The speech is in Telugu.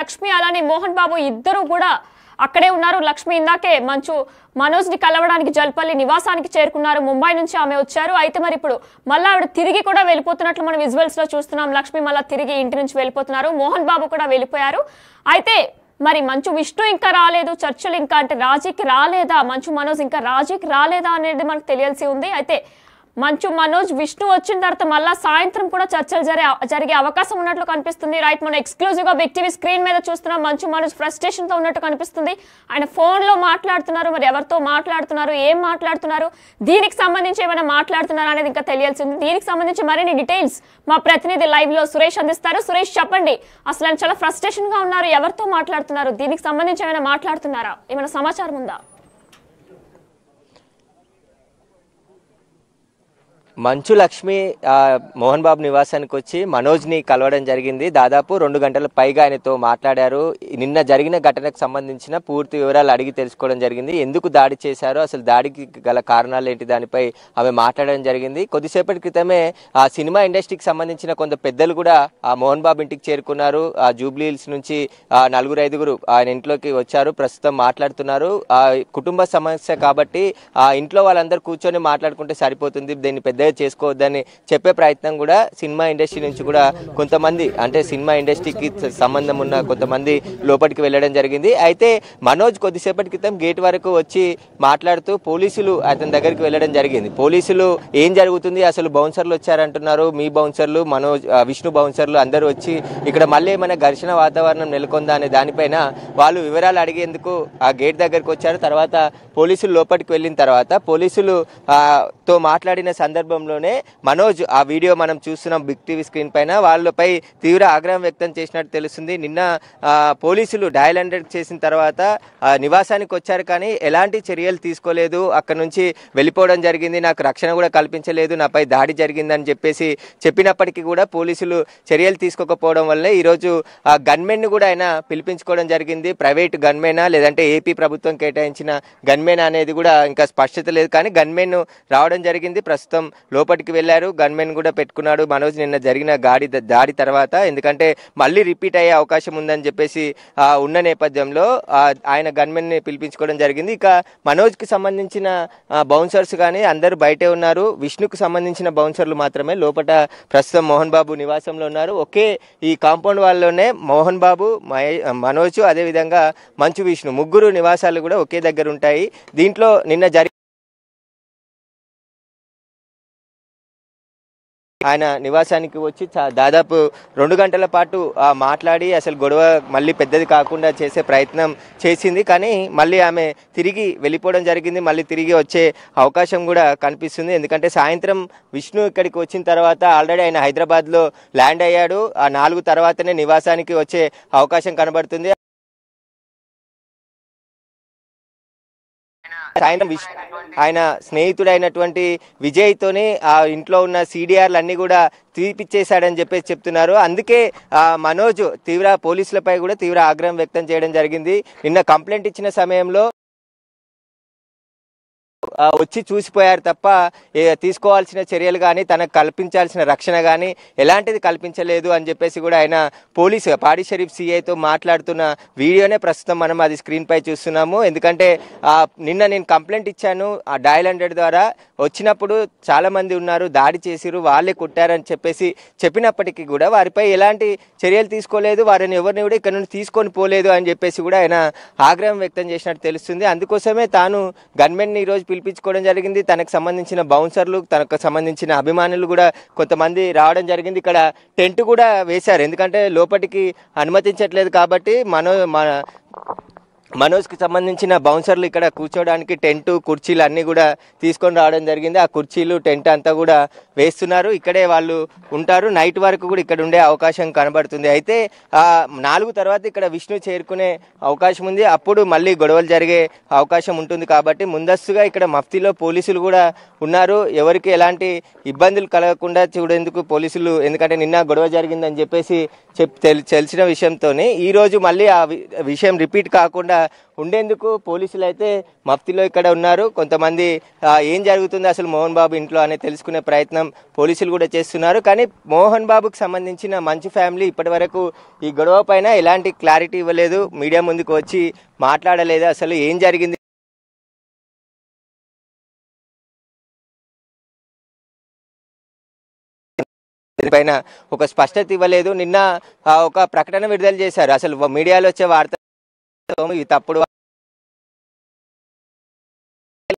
లక్ష్మి అలానే మోహన్ బాబు ఇద్దరు కూడా అక్కడే ఉన్నారు. లక్ష్మి ఇందాకే మనోజ్ ని కలవడానికి జల్పల్లి నివాసానికి చేరుకున్నారు. ముంబై నుంచి ఆమె వచ్చారు. అయితే మరి ఇప్పుడు మళ్ళీ ఆవిడ తిరిగి కూడా వెళ్ళిపోతున్నట్లు మనం విజువల్స్ లో చూస్తున్నాం. లక్ష్మి మళ్ళీ తిరిగి ఇంటి నుంచి వెళ్ళిపోతున్నారు. మోహన్ బాబు కూడా వెళ్ళిపోయారు. అయితే మరి మంచు విష్ణు ఇంకా రాలేదు. చర్చలు ఇంకా అంటే రాజీకి రాలేదా, మంచు మనోజ్ ఇంకా రాజీకి రాలేదా అనేది మనకు తెలియాల్సి ఉంది. అయితే మంచు మనోజ్ విష్ణు వచ్చిన తర్వాత మళ్ళా సాయంత్రం కూడా చర్చలు జరిగే అవకాశం ఉన్నట్లు కనిపిస్తుంది. రైట్, మనం ఎక్స్క్లూజివ్ గా బిగ్ టీవీ స్క్రీన్ మీద చూస్తున్నాం. మంచు మనోజ్ ఫ్రస్ట్రేషన్ తో ఉన్నట్టు కనిపిస్తుంది. ఆయన ఫోన్ లో మాట్లాడుతున్నారు. మరి ఎవరితో మాట్లాడుతున్నారు, ఏం మాట్లాడుతున్నారు, దీనికి సంబంధించి ఏమైనా మాట్లాడుతున్నారు అనేది ఇంకా తెలియాల్సి ఉంది. దీనికి సంబంధించి మరిన్ని డీటెయిల్స్ మా ప్రతినిధి లైవ్ లో సురేష్ అందిస్తారు. సురేష్, చెప్పండి, అసలు ఆయన చాలా ఫ్రస్ట్రేషన్ గా ఉన్నారు. ఎవరితో మాట్లాడుతున్నారు, దీనికి సంబంధించి ఏమైనా మాట్లాడుతున్నారా, ఏమైనా సమాచారం ఉందా? మంచు లక్ష్మి మోహన్ బాబు నివాసానికి వచ్చి మనోజ్ని కలవడం జరిగింది. దాదాపు 2 గంటల పైగా ఆయనతో మాట్లాడారు. నిన్న జరిగిన ఘటనకు సంబంధించిన పూర్తి వివరాలు అడిగి తెలుసుకోవడం జరిగింది. ఎందుకు దాడి చేశారో, అసలు దాడికి గల కారణాలు ఏంటి, దానిపై ఆమె మాట్లాడడం జరిగింది. కొద్దిసేపటి క్రితమే ఆ సినిమా ఇండస్ట్రీకి సంబంధించిన కొంత పెద్దలు కూడా ఆ మోహన్ బాబు ఇంటికి చేరుకున్నారు. ఆ జూబ్లీ హిల్స్ నుంచి 4-5 ఆయన ఇంట్లోకి వచ్చారు. ప్రస్తుతం మాట్లాడుతున్నారు. ఆ కుటుంబ సమస్య కాబట్టి ఆ ఇంట్లో వాళ్ళందరూ కూర్చొని మాట్లాడుకుంటే సరిపోతుంది, దీన్ని పెద్ద చేసుకోవద్దని చెప్పే ప్రయత్నం కూడా సినిమా ఇండస్ట్రీ నుంచి కూడా కొంతమంది, అంటే సినిమా ఇండస్ట్రీకి సంబంధం ఉన్న కొంతమంది లోపలికి వెళ్ళడం జరిగింది. అయితే మనోజ్ కొద్దిసేపటి క్రితం గేట్ వరకు వచ్చి మాట్లాడుతూ పోలీసులు అతని దగ్గరికి వెళ్ళడం జరిగింది. పోలీసులు ఏం జరుగుతుంది, అసలు బౌన్సర్లు వచ్చారంటున్నారు, మీ బౌన్సర్లు, మనోజ్ విష్ణు బౌన్సర్లు అందరూ వచ్చి ఇక్కడ మళ్ళీ ఏమైనా ఘర్షణ వాతావరణం నెలకొందా అనే దానిపైన వాళ్ళు వివరాలు అడిగేందుకు ఆ గేట్ దగ్గరకు వచ్చారు. తర్వాత పోలీసులు లోపలికి వెళ్ళిన తర్వాత పోలీసులు తో మాట్లాడిన సందర్భంలోనే మనోజ్ ఆ వీడియో మనం చూస్తున్నాం బిగ్ టీవీ స్క్రీన్ పైన, వాళ్ళపై తీవ్ర ఆగ్రహం వ్యక్తం చేసినట్టు తెలుస్తుంది. నిన్న పోలీసులు డయల్ 100 చేసిన తర్వాత నివాసానికి వచ్చారు, కానీ ఎలాంటి చర్యలు తీసుకోలేదు. అక్కడ నుంచి వెళ్ళిపోవడం జరిగింది. నాకు రక్షణ కూడా కల్పించలేదు, నాపై దాడి జరిగిందని చెప్పినప్పటికీ కూడా పోలీసులు చర్యలు తీసుకోకపోవడం వల్లే ఈరోజు ఆ గన్మెన్ కూడా ఆయన పిలిపించుకోవడం జరిగింది. ప్రైవేట్ గన్మెనా లేదంటే ఏపీ ప్రభుత్వం కేటాయించిన గన్మెన్ అనేది కూడా ఇంకా స్పష్టత లేదు, కానీ గన్మెన్ రావడం జరిగింది. ప్రస్తుతం లోపలికి వెళ్ళారు. గన్మెన్ కూడా పెట్టుకున్నాడు మనోజ్ నిన్న జరిగిన దాడి తర్వాత, ఎందుకంటే మళ్ళీ రిపీట్ అయ్యే అవకాశం ఉందని చెప్పేసి ఉన్న నేపథ్యంలో ఆయన గన్మెన్ ని పిలిపించుకోవడం జరిగింది. ఇక మనోజ్ కి సంబంధించిన బౌన్సర్స్ కానీ అందరూ బయటే ఉన్నారు. విష్ణుకు సంబంధించిన బౌన్సర్లు మాత్రమే లోపల ప్రస్తుతం మోహన్ బాబు నివాసంలో ఉన్నారు. ఒకే ఈ కాంపౌండ్ వాళ్ళలోనే మోహన్ బాబు, మనోజ్, అదేవిధంగా మంచు విష్ణు ముగ్గురు నివాసాలు కూడా ఒకే దగ్గర ఉంటాయి. దీంట్లో నిన్న ఆయన నివాసానికి వచ్చి దాదాపు 2 గంటల పాటు మాట్లాడి అసలు గొడవ మళ్ళీ పెద్దది కాకుండా చేసే ప్రయత్నం చేసింది, కానీ మళ్ళీ ఆమె తిరిగి వెళ్ళిపోవడం జరిగింది. మళ్ళీ తిరిగి వచ్చే అవకాశం కూడా కనిపిస్తుంది. ఎందుకంటే సాయంత్రం విష్ణు ఇక్కడికి వచ్చిన తర్వాత ఆల్రెడీ ఆయన హైదరాబాద్లో ల్యాండ్ అయ్యాడు. ఆ 4 తర్వాతనే నివాసానికి వచ్చే అవకాశం కనబడుతుంది. సాయంత్రం ఆయన స్నేహితుడైనటువంటి విజయ్తోనే ఆ ఇంట్లో ఉన్న CDRలు అన్ని కూడా తీపిచ్చేశాడని చెప్పేసి చెప్తున్నారు. అందుకే మనోజ్ పోలీసులపై కూడా తీవ్ర ఆగ్రహం వ్యక్తం చేయడం జరిగింది. నిన్న కంప్లైంట్ ఇచ్చిన సమయంలో వచ్చి చూసిపోయారు తప్ప తీసుకోవాల్సిన చర్యలు కానీ తనకు కల్పించాల్సిన రక్షణ కానీ ఎలాంటిది కల్పించలేదు అని చెప్పేసి కూడా ఆయన పాడి షరీఫ్ CIతో మాట్లాడుతున్న వీడియోనే ప్రస్తుతం మనం అది స్క్రీన్ పై చూస్తున్నాము. ఎందుకంటే నిన్న నేను కంప్లైంట్ ఇచ్చాను ఆ డయల్ 100 ద్వారా, వచ్చినప్పుడు చాలా మంది ఉన్నారు, దాడి చేసిరు, వాళ్ళే కొట్టారని చెప్పినప్పటికీ కూడా వారిపై ఎలాంటి చర్యలు తీసుకోలేదు, వారిని ఎవరిని కూడా ఇక్కడ నుండి తీసుకొని పోలేదు అని చెప్పేసి కూడా ఆయన ఆగ్రహం వ్యక్తం చేసినట్టు తెలుస్తుంది. అందుకోసమే తాను గన్మెన్ ఈరోజు పిలిపించుకోవడం జరిగింది. తనకు సంబంధించిన బౌన్సర్లు, తనకు సంబంధించిన అభిమానులు కూడా కొంతమంది రావడం జరిగింది. ఇక్కడ టెంట్ కూడా వేశారు, ఎందుకంటే లోపలికి అనుమతించట్లేదు కాబట్టి మనోజ్కి సంబంధించిన బౌన్సర్లు ఇక్కడ కూర్చోవడానికి టెంట్, కుర్చీలు అన్నీ కూడా తీసుకొని రావడం జరిగింది. ఆ కుర్చీలు, టెంట్ అంతా కూడా వేస్తున్నారు. ఇక్కడే వాళ్ళు ఉంటారు. నైట్ వరకు కూడా ఇక్కడ ఉండే అవకాశం కనబడుతుంది. అయితే 4 తర్వాత ఇక్కడ విష్ణు చేరుకునే అవకాశం ఉంది. అప్పుడు మళ్ళీ గొడవలు జరిగే అవకాశం ఉంటుంది కాబట్టి ముందస్తుగా ఇక్కడ మఫ్తీలో పోలీసులు కూడా ఉన్నారు. ఎవరికి ఎలాంటి ఇబ్బందులు కలగకుండా చూడేందుకు పోలీసులు, ఎందుకంటే నిన్న గొడవ జరిగిందని చెప్పేసి తెలిసిన విషయంతోనే ఈరోజు మళ్ళీ ఆ విషయం రిపీట్ కాకుండా ఉండేందుకు పోలీసులు అయితే మఫ్తీలో ఇక్కడ ఉన్నారు. కొంతమంది ఏం జరుగుతుంది అసలు మోహన్ బాబు ఇంట్లో అనేది తెలుసుకునే ప్రయత్నం పోలీసులు కూడా చేస్తున్నారు. కానీ మోహన్ బాబుకు సంబంధించిన మంచు ఫ్యామిలీ ఇప్పటి వరకు ఈ గొడవ పైన ఎలాంటి క్లారిటీ ఇవ్వలేదు, మీడియా ముందుకు వచ్చి మాట్లాడలేదు. అసలు ఏం జరిగింది పైన ఒక స్పష్టత ఇవ్వలేదు. నిన్న ఒక ప్రకటన విడుదల చేశారు. అసలు మీడియాలో వచ్చే వార్త ఇది తప్పుడు